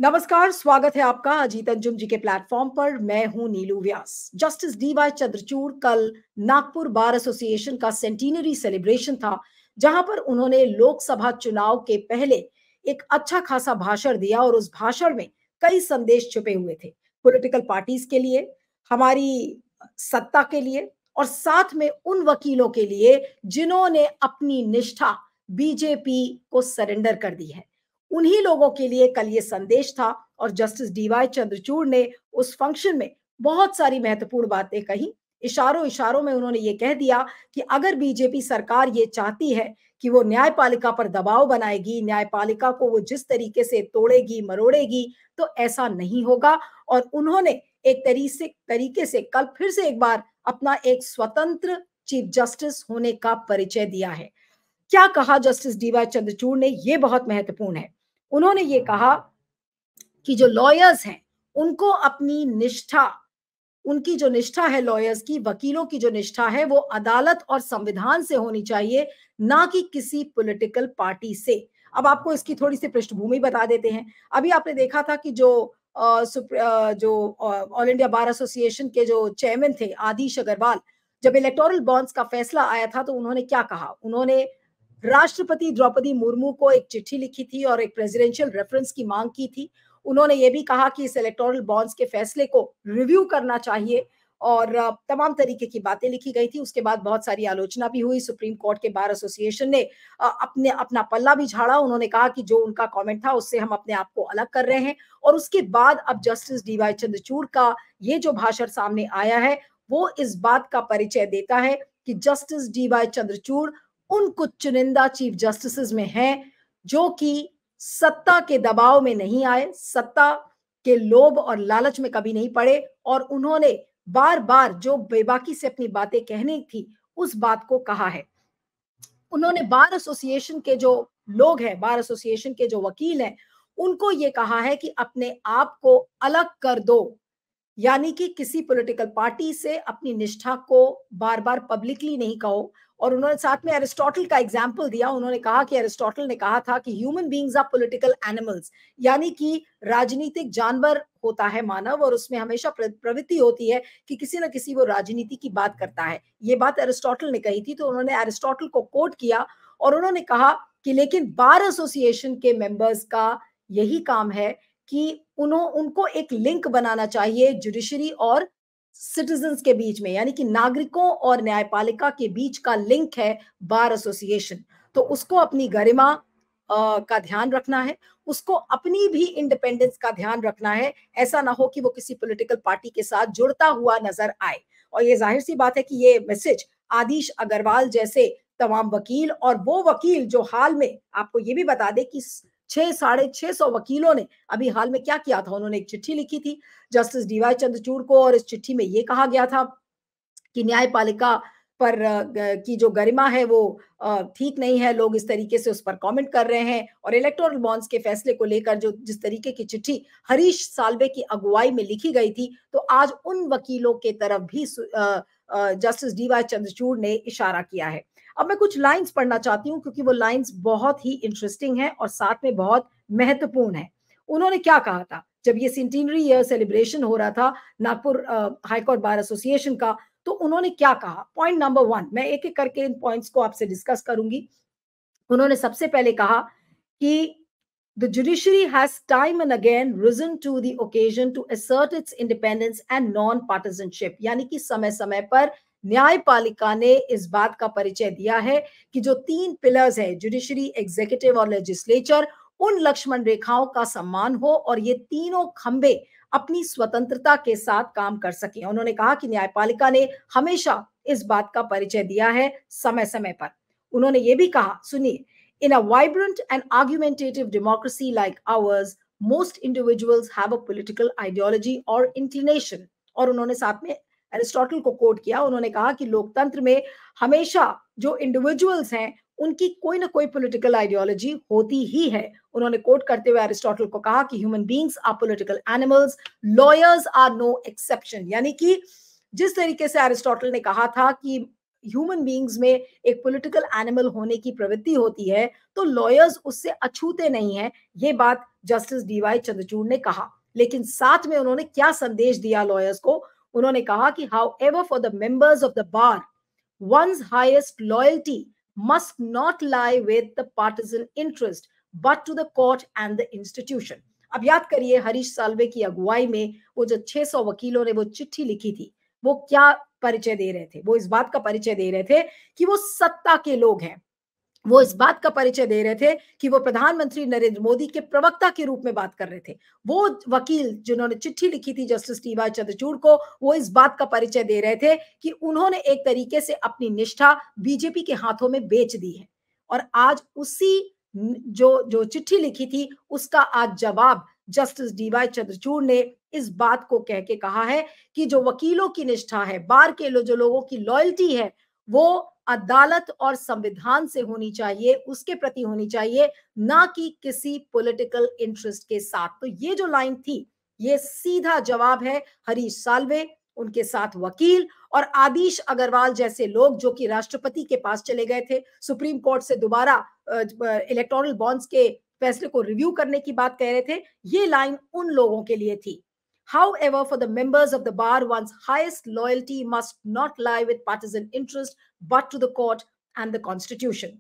नमस्कार, स्वागत है आपका अजीत अंजुम जी के प्लेटफॉर्म पर। मैं हूं नीलू व्यास। जस्टिस डीवाई चंद्रचूड़ कल नागपुर बार एसोसिएशन का सेंटिनरी सेलिब्रेशन था, जहां पर उन्होंने लोकसभा चुनाव के पहले एक अच्छा खासा भाषण दिया और उस भाषण में कई संदेश छुपे हुए थे। पॉलिटिकल पार्टीज के लिए, हमारी सत्ता के लिए और साथ में उन वकीलों के लिए जिन्होंने अपनी निष्ठा बीजेपी को सरेंडर कर दी है। उन्हीं लोगों के लिए कल ये संदेश था और जस्टिस डीवाई चंद्रचूड़ ने उस फंक्शन में बहुत सारी महत्वपूर्ण बातें कही। इशारों इशारों में उन्होंने ये कह दिया कि अगर बीजेपी सरकार ये चाहती है कि वो न्यायपालिका पर दबाव बनाएगी, न्यायपालिका को वो जिस तरीके से तोड़ेगी मरोड़ेगी, तो ऐसा नहीं होगा। और उन्होंने एक तरीके से कल फिर से एक बार अपना एक स्वतंत्र चीफ जस्टिस होने का परिचय दिया है। क्या कहा जस्टिस डीवाई चंद्रचूड़ ने, ये बहुत महत्वपूर्ण है। उन्होंने ये कहा कि जो लॉयर्स हैं उनको अपनी निष्ठा, उनकी जो निष्ठा है लॉयर्स की, वकीलों की जो निष्ठा है वो अदालत और संविधान से होनी चाहिए, ना कि किसी पॉलिटिकल पार्टी से। अब आपको इसकी थोड़ी सी पृष्ठभूमि बता देते हैं। अभी आपने देखा था कि जो ऑल इंडिया बार एसोसिएशन के जो चेयरमैन थे आदिश अग्रवाल, जब इलेक्टोरल बॉन्ड्स का फैसला आया था तो उन्होंने क्या कहा। उन्होंने राष्ट्रपति द्रौपदी मुर्मू को एक चिट्ठी लिखी थी और एक प्रेसिडेंशियल रेफरेंस की मांग की थी। उन्होंने ये भी कहा कि इस इलेक्टोरल बॉन्ड्स के फैसले को रिव्यू करना चाहिए और तमाम तरीके की बातें लिखी गई थी। उसके बाद बहुत सारी आलोचना भी हुई। सुप्रीम कोर्ट के बार एसोसिएशन ने अपना पल्ला भी झाड़ा। उन्होंने कहा कि जो उनका कमेंट था उससे हम अपने आप को अलग कर रहे हैं। और उसके बाद अब जस्टिस डीवाई चंद्रचूड़ का ये जो भाषण सामने आया है वो इस बात का परिचय देता है कि जस्टिस डीवाई चंद्रचूड़ उन कुछ चुनिंदा चीफ जस्टिस में हैं जो कि सत्ता के दबाव में नहीं आए, सत्ता के लोभ और लालच में कभी नहीं पड़े और उन्होंने बार बार जो बेबाकी से अपनी बातें कहनी थी उस बात को कहा है। उन्होंने बार एसोसिएशन के जो लोग हैं, बार एसोसिएशन के जो वकील हैं, उनको ये कहा है कि अपने आप को अलग कर दो, यानी कि किसी पॉलिटिकल पार्टी से अपनी निष्ठा को बार बार पब्लिकली नहीं कहो। और उन्होंने साथ में एरिस्टोटल का एग्जाम्पल दिया। उन्होंने कहा कि एरिस्टोटल ने कहा था कि human beings are political animals, यानी कि राजनीतिक जानवर होता है मानव और उसमें हमेशा प्रवृत्ति होती है कि किसी न किसी वो राजनीति की बात करता है। ये बात एरिस्टोटल ने कही थी। तो उन्होंने एरिस्टोटल को कोट किया और उन्होंने कहा कि लेकिन बार एसोसिएशन के मेंबर्स का यही काम है कि उनको एक लिंक बनाना चाहिए जुडिशरी और सिटीजन्स के बीच में, यानी कि नागरिकों और न्यायपालिका के बीच का लिंक है बार एसोसिएशन। तो उसको अपनी गरिमा का ध्यान रखना है, उसको अपनी भी इंडिपेंडेंस का ध्यान रखना है। ऐसा ना हो कि वो किसी पॉलिटिकल पार्टी के साथ जुड़ता हुआ नजर आए। और ये जाहिर सी बात है कि ये मैसेज आदिश अग्रवाल जैसे तमाम वकील, और वो वकील जो हाल में, आपको ये भी बता दे कि 600-650 वकीलों ने अभी हाल में क्या किया था, उन्होंने एक चिट्ठी लिखी थी जस्टिस डीवाई चंद्रचूड़ को और इस चिट्ठी में ये कहा गया था कि न्यायपालिका पर की जो गरिमा है वो ठीक नहीं है, लोग इस तरीके से उस पर कमेंट कर रहे हैं। और इलेक्टोरल बॉन्ड्स के फैसले को लेकर जो जिस तरीके की चिट्ठी हरीश साल्वे की अगुवाई में लिखी गई थी, तो आज उन वकीलों के तरफ भी जस्टिस डीवाई चंद्रचूड़ ने इशारा किया है। अब मैं कुछ लाइंस पढ़ना चाहती हूँ क्योंकि वो लाइंस बहुत ही इंटरेस्टिंग है और साथ में बहुत महत्वपूर्ण है। उन्होंने क्या कहा था जब ये सेंटिनरी ईयर सेलिब्रेशन हो रहा था नागपुर हाईकोर्ट बार एसोसिएशन का, तो उन्होंने क्या कहा। पॉइंट नंबर 1, मैं एक एक करके इन पॉइंट्स को आपसे डिस्कस करूंगी। उन्होंने सबसे पहले कहा कि the judiciary has time and again risen to the occasion to assert its independence and non-partisanship, यानी कि समय समय पर न्यायपालिका ने इस बात का परिचय दिया है कि जो 3 पिलर्स है, जुडिशरी, एग्जीक्यूटिव और लेजिस्लेचर, उन लक्ष्मण रेखाओं का सम्मान हो और ये तीनों खंबे अपनी स्वतंत्रता के साथ काम कर सके। उन्होंने कहा कि न्यायपालिका ने हमेशा इस बात का परिचय दिया है समय समय पर। उन्होंने ये भी कहा, सुनिए, in a vibrant and argumentative democracy like ours, most individuals have a political ideology or inclination. और उन्होंने साथ में एरिस्टोटल को कोट किया। उन्होंने कहा कि लोकतंत्र में हमेशा जो इंडिविजुअल्स हैं उनकी कोई ना कोई पॉलिटिकल आइडियोलॉजी होती ही है। उन्होंने कोट करते हुए एरिस्टोटल को कहा कि human beings are political animals, lawyers are no exception, यानी कि जिस तरीके से एरिस्टोटल ने कहा था कि ह्यूमन बीइंग्स में एक पॉलिटिकल एनिमल होने की प्रवृत्ति होती है, तो लॉयर्स उससे अछूते नहीं हैं। ये बात जस्टिस डीवाई चंद्रचूड़ ने कहा। लेकिन साथ में उन्होंने क्या संदेश दिया लॉयर्स को? उन्होंने कहा कि however for the members of the bar, one's highest loyalty must not lie with the partisan interest but to the court and the institution. अब याद करिए, हरीश साल्वे की अगुवाई में वो जो 600 वकीलों ने वो चिट्ठी लिखी थी, वो क्या परिचय दे रहे थे? वो इस बात का परिचय दे रहे थे कि वो सत्ता के लोग हैं। वो इस बात का परिचय दे रहे थे कि वो प्रधानमंत्री नरेंद्र मोदी के प्रवक्ता के रूप में बात कर रहे थे। वो वकील जिन्होंने चिट्ठी लिखी थी जस्टिस डीवाई चंद्रचूड़ को, वो इस बात का परिचय दे रहे थे कि उन्होंने एक तरीके से अपनी निष्ठा बीजेपी के हाथों में बेच दी है। और आज उसी जो जो चिट्ठी लिखी थी, उसका आज जवाब जस्टिस डीवाई चंद्रचूड़ ने इस बात को कह के कहा है कि जो वकीलों की निष्ठा है, बार के जो लोगों की लॉयल्टी है, वो अदालत और संविधान से होनी चाहिए, उसके प्रति होनी चाहिए, ना कि किसी पॉलिटिकल इंटरेस्ट के साथ। तो ये जो लाइन थी, ये सीधा जवाब है हरीश साल्वे, उनके साथ वकील और आदिश अग्रवाल जैसे लोग जो कि राष्ट्रपति के पास चले गए थे, सुप्रीम कोर्ट से दोबारा इलेक्टोरल बॉन्ड्स के फैसले को रिव्यू करने की बात कह रहे थे। ये लाइन उन लोगों के लिए थी। However, for the members of the bar, one's highest loyalty must not lie with partisan interest, but to the court and the constitution.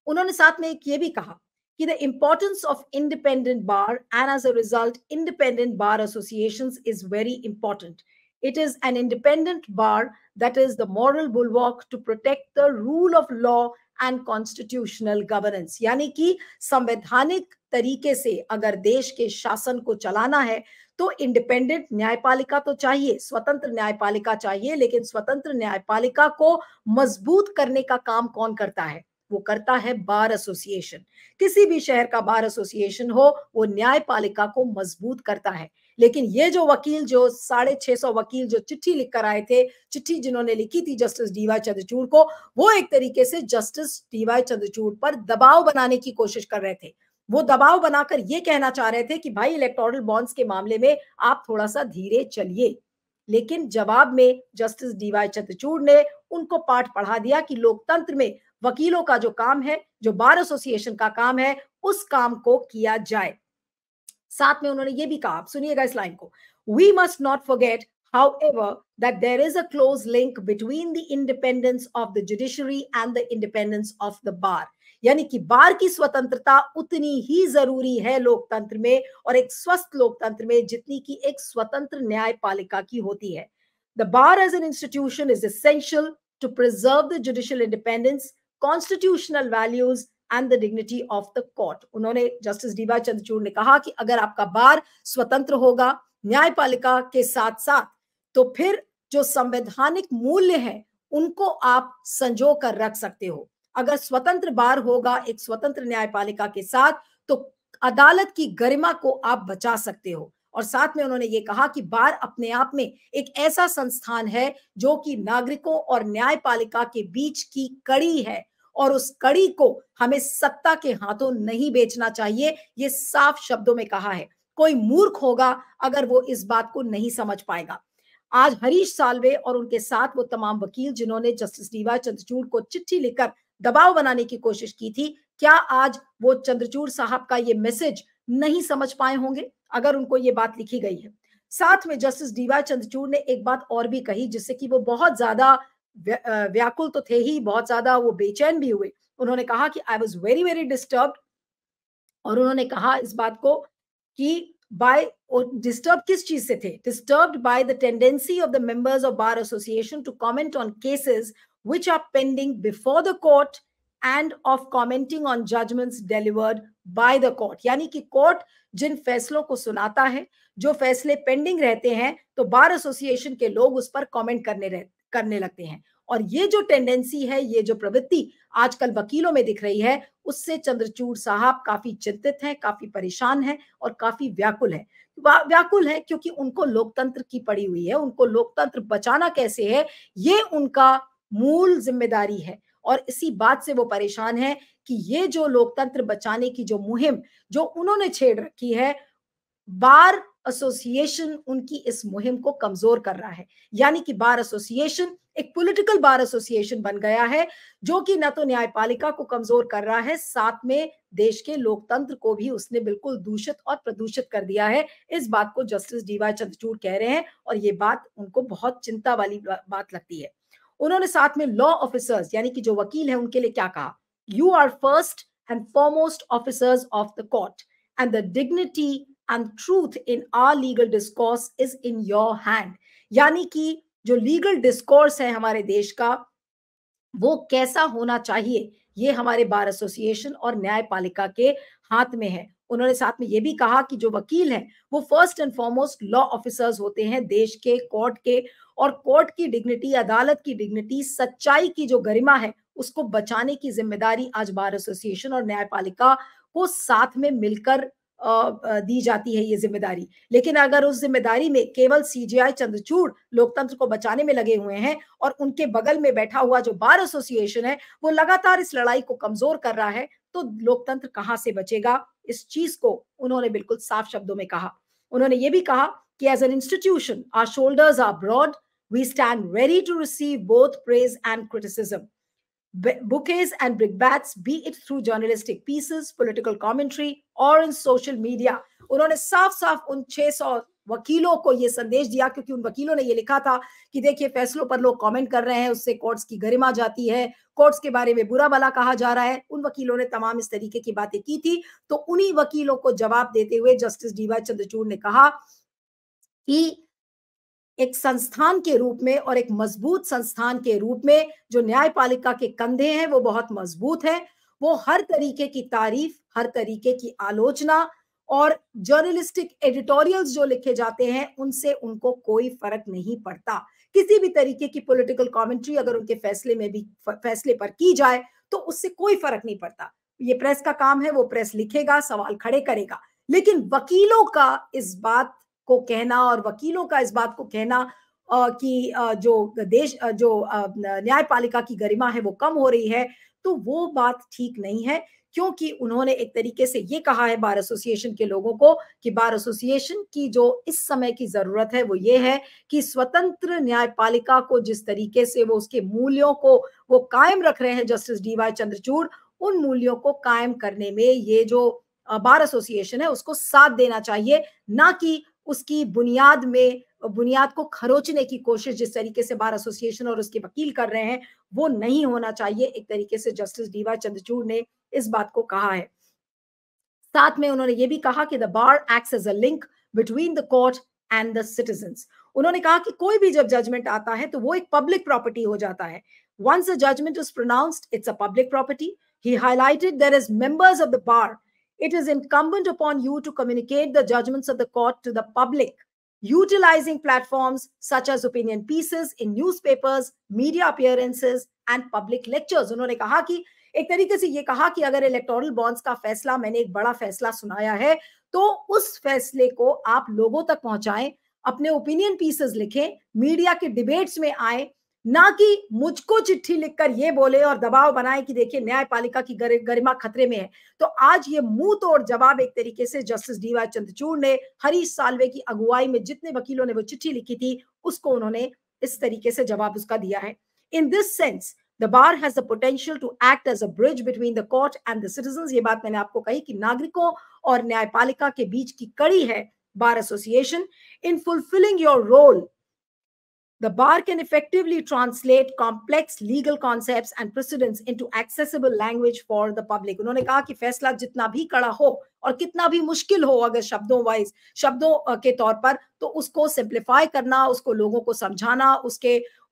उन्होंने साथ में एक ये भी कहा कि the importance of independent bar and as a result independent bar associations is very important. It is an independent bar that is the moral bulwark to protect the rule of law and constitutional governance. यानी कि संवैधानिक तरीके से अगर देश के शासन को चलाना है तो इंडिपेंडेंट न्यायपालिका तो चाहिए, स्वतंत्र न्यायपालिका चाहिए, लेकिन स्वतंत्र न्यायपालिका को मजबूत करने का काम कौन करता है? वो करता है बार एसोसिएशन। किसी भी शहर का बार एसोसिएशन हो, वो न्यायपालिका को मजबूत करता है। लेकिन ये जो वकील, जो 650 वकील जो चिट्ठी लिख कर आए थे, चिट्ठी जिन्होंने लिखी थी जस्टिस डीवाई चंद्रचूड़ को, वो एक तरीके से जस्टिस डीवाई चंद्रचूड़ पर दबाव बनाने की कोशिश कर रहे थे। वो दबाव बनाकर ये कहना चाह रहे थे कि भाई इलेक्टोरल बॉन्ड्स के मामले में आप थोड़ा सा धीरे चलिए। लेकिन जवाब में जस्टिस डीवाई चंद्रचूड़ ने उनको पाठ पढ़ा दिया कि लोकतंत्र में वकीलों का जो काम है, जो बार एसोसिएशन का काम है, उस काम को किया जाए। साथ में उन्होंने ये भी कहा, आप सुनिएगा इस लाइन को, we must not forget however that there is a close link between the independence of the judiciary and the independence of the bar. यानी कि बार की स्वतंत्रता उतनी ही जरूरी है लोकतंत्र में और एक स्वस्थ लोकतंत्र में जितनी की एक स्वतंत्र न्यायपालिका की होती है। The bar as an institution is essential to preserve the judicial independence, constitutional values and the dignity of the court. उन्होंने जस्टिस डीवाई चंद्रचूड़ ने कहा कि अगर आपका बार स्वतंत्र होगा न्यायपालिका के साथ साथ, तो फिर जो संवैधानिक मूल्य हैं उनको आप संजो कर रख सकते हो। अगर स्वतंत्र बार होगा एक स्वतंत्र न्यायपालिका के साथ, तो अदालत की गरिमा को आप बचा सकते हो। और साथ में उन्होंने ये कहा कि बार अपने आप में एक ऐसा संस्थान है जो कि नागरिकों और न्यायपालिका के बीच की कड़ी है और उस कड़ी को हमें सत्ता के हाथों नहीं बेचना चाहिए। ये साफ शब्दों में कहा है। कोई मूर्ख होगा अगर वो इस बात को नहीं समझ पाएगा। आज हरीश साल्वे और उनके साथ वो तमाम वकील जिन्होंने जस्टिस डीवाई चंद्रचूड़ को चिट्ठी लिखकर दबाव बनाने की कोशिश की थी, क्या आज वो चंद्रचूड़ साहब का ये मैसेज नहीं समझ पाए होंगे अगर उनको ये बात लिखी गई है? साथ में जस्टिस डीवाई चंद्रचूड़ ने एक बात और भी कही जिससे कि वो बहुत ज्यादा व्याकुल तो थे ही, बहुत ज्यादा वो बेचैन भी हुए। उन्होंने कहा कि I was very very disturbed, और उन्होंने कहा इस बात को कि बाय, डिस्टर्ब किस चीज से थे? Disturbed by the tendency of the members of bar association to comment on cases which are pending before the court and of commenting on judgments delivered by the court. यानी कि court जिन फैसलों को सुनाता है, जो फैसले पेंडिंग रहते हैं, तो बार एसोसिएशन के लोग उस पर कमेंट करने लगते हैं। और ये जो टेंडेंसी है, ये जो प्रवृत्ति आजकल वकीलों में दिख रही है, उससे चंद्रचूड़ साहब काफी चिंतित हैं, काफी परेशान हैं और काफी व्याकुल है। व्याकुल है क्योंकि उनको लोकतंत्र की पड़ी हुई है, उनको लोकतंत्र बचाना कैसे है, ये उनका मूल जिम्मेदारी है। और इसी बात से वो परेशान है कि ये जो लोकतंत्र बचाने की जो मुहिम जो उन्होंने छेड़ रखी है, बार एसोसिएशन उनकी इस मुहिम को कमजोर कर रहा है। यानी कि बार एसोसिएशन एक पॉलिटिकल बार एसोसिएशन बन गया है, जो कि न तो न्यायपालिका को कमजोर कर रहा है, साथ में देश के लोकतंत्र को भी उसने बिल्कुल दूषित और प्रदूषित कर दिया है। इस बात को जस्टिस डीवाई चंद्रचूड़ कह रहे हैं और ये बात उनको बहुत चिंता वाली बात लगती है। उन्होंने साथ में लॉ ऑफिसर्स यानी कि जो वकील है उनके लिए क्या कहा, you are first and foremost officers of the court and the dignity and truth in our legal discourse is in your hand. यानी कि जो लीगल डिस्कोर्स है हमारे देश का, वो कैसा होना चाहिए, ये हमारे बार एसोसिएशन और न्यायपालिका के हाथ में है। उन्होंने साथ में ये भी कहा कि जो वकील हैं वो first and foremost law officers होते हैं देश के, कोर्ट के, और कोर्ट की डिग्निटी, अदालत की डिग्निटी, सच्चाई की जो गरिमा है उसको बचाने की जिम्मेदारी आज बार एसोसिएशन और न्यायपालिका को साथ में मिलकर दी जाती है ये जिम्मेदारी। लेकिन अगर उस जिम्मेदारी में केवल सीजेआई चंद्रचूड़ लोकतंत्र को बचाने में लगे हुए हैं और उनके बगल में बैठा हुआ जो बार एसोसिएशन है वो लगातार इस लड़ाई को कमजोर कर रहा है, तो लोकतंत्र कहां से बचेगा। इस चीज को उन्होंने बिल्कुल साफ शब्दों में कहा। उन्होंने ये भी कहा कि as an institution our shoulders are broad, we stand ready to receive both praise and criticism, bouquets and brickbats, be it through journalistic pieces, political commentary or in social media। उन्होंने साफ साफ उन 600 वकीलों को ये संदेश दिया, क्योंकि उन वकीलों ने ये लिखा था कि देखिए फैसलों पर लोग कमेंट कर रहे हैं, उससे कोर्ट्स की गरिमा जाती है, कोर्ट्स के बारे में बुरा भला कहा जा रहा है। उन वकीलों ने तमाम इस तरीके की बातें की थी। तो उन्हीं वकीलों को जवाब देते हुए जस्टिस डीवाई चंद्रचूड़ ने कहा कि एक संस्थान के रूप में और एक मजबूत संस्थान के रूप में जो न्यायपालिका के कंधे हैं वो बहुत मजबूत है। वो हर तरीके की तारीफ, हर तरीके की आलोचना और जर्नलिस्टिक एडिटोरियल्स जो लिखे जाते हैं उनसे उनको कोई फर्क नहीं पड़ता। किसी भी तरीके की पॉलिटिकल कमेंट्री अगर उनके फैसले पर की जाए तो उससे कोई फर्क नहीं पड़ता। ये प्रेस का काम है, वो प्रेस लिखेगा, सवाल खड़े करेगा। लेकिन वकीलों का इस बात को कहना और वकीलों का इस बात को कहना कि जो न्यायपालिका की गरिमा है वो कम हो रही है, तो वो बात ठीक नहीं है। क्योंकि उन्होंने एक तरीके से ये कहा है बार एसोसिएशन के लोगों को कि बार एसोसिएशन की जो इस समय की जरूरत है वो ये है कि स्वतंत्र न्यायपालिका को जिस तरीके से वो उसके मूल्यों को वो कायम रख रहे हैं जस्टिस डीवाई चंद्रचूड़, उन मूल्यों को कायम करने में ये जो बार एसोसिएशन है उसको साथ देना चाहिए, ना कि उसकी बुनियाद को खरोचने की कोशिश जिस तरीके से बार एसोसिएशन और उसके वकील कर रहे हैं वो नहीं होना चाहिए। एक तरीके से जस्टिस डीवाई चंद्रचूड़ ने इस बात को कहा है। साथ में उन्होंने ये भी कहा कि the bar acts as a link between the court and the citizens. उन्होंने कहा कि कोई भी जब जजमेंट आता है तो वो एक पब्लिक प्रॉपर्टी हो जाता है। Once a judgment is pronounced it's a public property. He highlighted there is members of the bar, it is incumbent upon you to communicate the judgments of the court to the public, utilizing platforms such as opinion pieces in newspapers, media appearances and public lectures। उन्होंने कहा कि एक तरीके से ये कहा कि अगर इलेक्टोरल बॉन्ड्स का फैसला, मैंने एक बड़ा फैसला सुनाया है, तो उस फैसले को आप लोगों तक पहुंचाएं, अपने ओपिनियन पीसेस लिखें, मीडिया के डिबेट्स में आए, ना कि मुझको चिट्ठी लिखकर ये बोले और दबाव बनाए कि देखिए न्यायपालिका की गरिमा खतरे में है। तो आज ये मुंह तोड़ जवाब एक तरीके से जस्टिस डीवाई चंद्रचूड़ ने हरीश साल्वे की अगुवाई में जितने वकीलों ने वो चिट्ठी लिखी थी उसको उन्होंने इस तरीके से जवाब उसका दिया है। In this sense the bar has the potential to act as a bridge between the court and the citizens. ये बात मैंने आपको कही कि नागरिकों और न्यायपालिका के बीच की कड़ी है bar association. In fulfilling your role, the bar can effectively translate complex legal concepts and precedents into accessible language for the public। उन्होंने कहा कि फैसला जितना भी कड़ा हो और कितना भी मुश्किल हो अगर शब्दों के तौर पर, तो उसको सिंप्लीफाई करना, उसको लोगों को समझाना,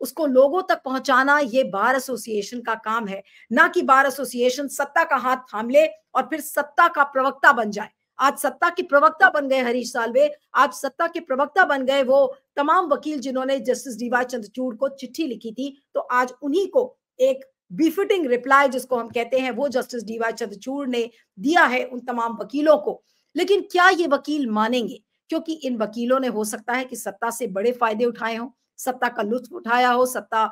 उसको लोगों तक पहुंचाना, ये बार एसोसिएशन का काम है। ना कि बार एसोसिएशन सत्ता का हाथ थाम ले और फिर सत्ता का प्रवक्ता बन जाए। आज सत्ता के प्रवक्ता बन गए हरीश साल्वे, आज सत्ता के प्रवक्ता बन गए वो तमाम वकील जिन्होंने जस्टिस डीवाई चंद्रचूड़ को चिट्ठी लिखी थी। तो आज उन्हीं को एक बिफिटिंग रिप्लाई जिसको हम कहते हैं वो जस्टिस डीवाई चंद्रचूड़ ने दिया है उन तमाम वकीलों को। लेकिन क्या ये वकील मानेंगे? क्योंकि इन वकीलों ने हो सकता है कि सत्ता से बड़े फायदे उठाए हों, सत्ता का लुत्फ उठाया हो, सत्ता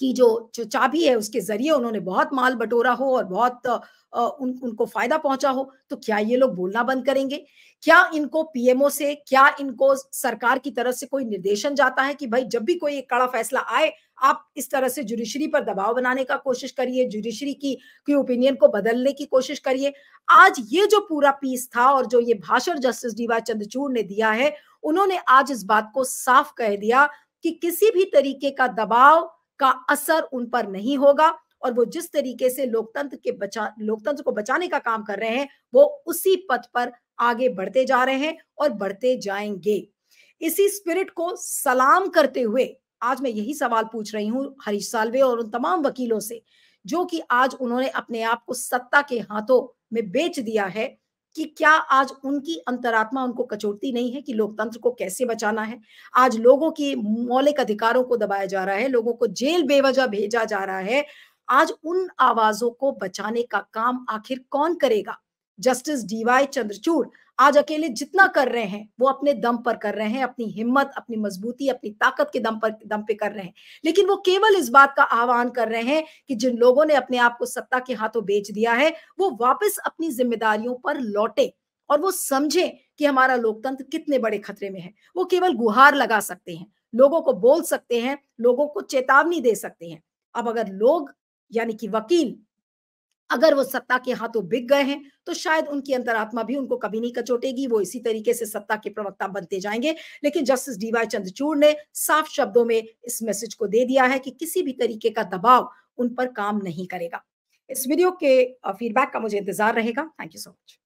की जो चाबी है उसके ज़रिए उन्होंने बहुत माल बटोरा हो और बहुत उनको फ़ायदा पहुँचा हो, तो क्या ये लोग बोलना बंद करेंगे? क्या इनको पीएमओ से, क्या इनको सरकार की तरफ से कोई निर्देशन जाता है कि भई जब भी कोई एक कड़ा फैसला आए, आप इस तरह से जुडिशरी पर दबाव बनाने का कोशिश करिए, जुडिशरी की ओपिनियन को बदलने की कोशिश करिए। आज ये जो पूरा पीस था और जो ये भाषण जस्टिस डीवाई चंद्रचूड़ ने दिया है, उन्होंने आज इस बात को साफ कह दिया कि किसी भी तरीके का दबाव का असर उन पर नहीं होगा और वो जिस तरीके से लोकतंत्र को बचाने का काम कर रहे हैं, वो उसी पथ पर आगे बढ़ते जा रहे हैं और बढ़ते जाएंगे। इसी स्पिरिट को सलाम करते हुए आज मैं यही सवाल पूछ रही हूँ हरीश साल्वे और उन तमाम वकीलों से, जो कि आज उन्होंने अपने आप को सत्ता के हाथों में बेच दिया है, कि क्या आज उनकी अंतरात्मा उनको कचोटती नहीं है कि लोकतंत्र को कैसे बचाना है? आज लोगों की मौलिक अधिकारों को दबाया जा रहा है, लोगों को जेल बेवजह भेजा जा रहा है। आज उन आवाज़ों को बचाने का काम आखिर कौन करेगा? जस्टिस डीवाई चंद्रचूड़ आज अकेले जितना कर रहे हैं, वो अपने दम पर कर रहे हैं, अपनी हिम्मत, अपनी मजबूती, अपनी ताकत के दम पे कर रहे हैं। लेकिन वो केवल इस बात का आह्वान कर रहे हैं कि जिन लोगों ने अपने आप को सत्ता के हाथों बेच दिया है, वो वापस अपनी जिम्मेदारियों पर लौटे और वो समझें कि हमारा लोकतंत्र कितने बड़े खतरे में है। वो केवल गुहार लगा सकते हैं, लोगों को बोल सकते हैं, लोगों को चेतावनी दे सकते हैं। अब अगर लोग यानी कि वकील अगर वो सत्ता के हाथों बिक गए हैं, तो शायद उनकी अंतरात्मा भी उनको कभी नहीं कचोटेगी, वो इसी तरीके से सत्ता के प्रवक्ता बनते जाएँगे। लेकिन जस्टिस डीवाई चंद्रचूड़ ने साफ शब्दों में इस मैसेज को दे दिया है कि किसी भी तरीके का दबाव उन पर काम नहीं करेगा। इस वीडियो के फीडबैक का मुझे इंतज़ार रहेगा। Thank you so much.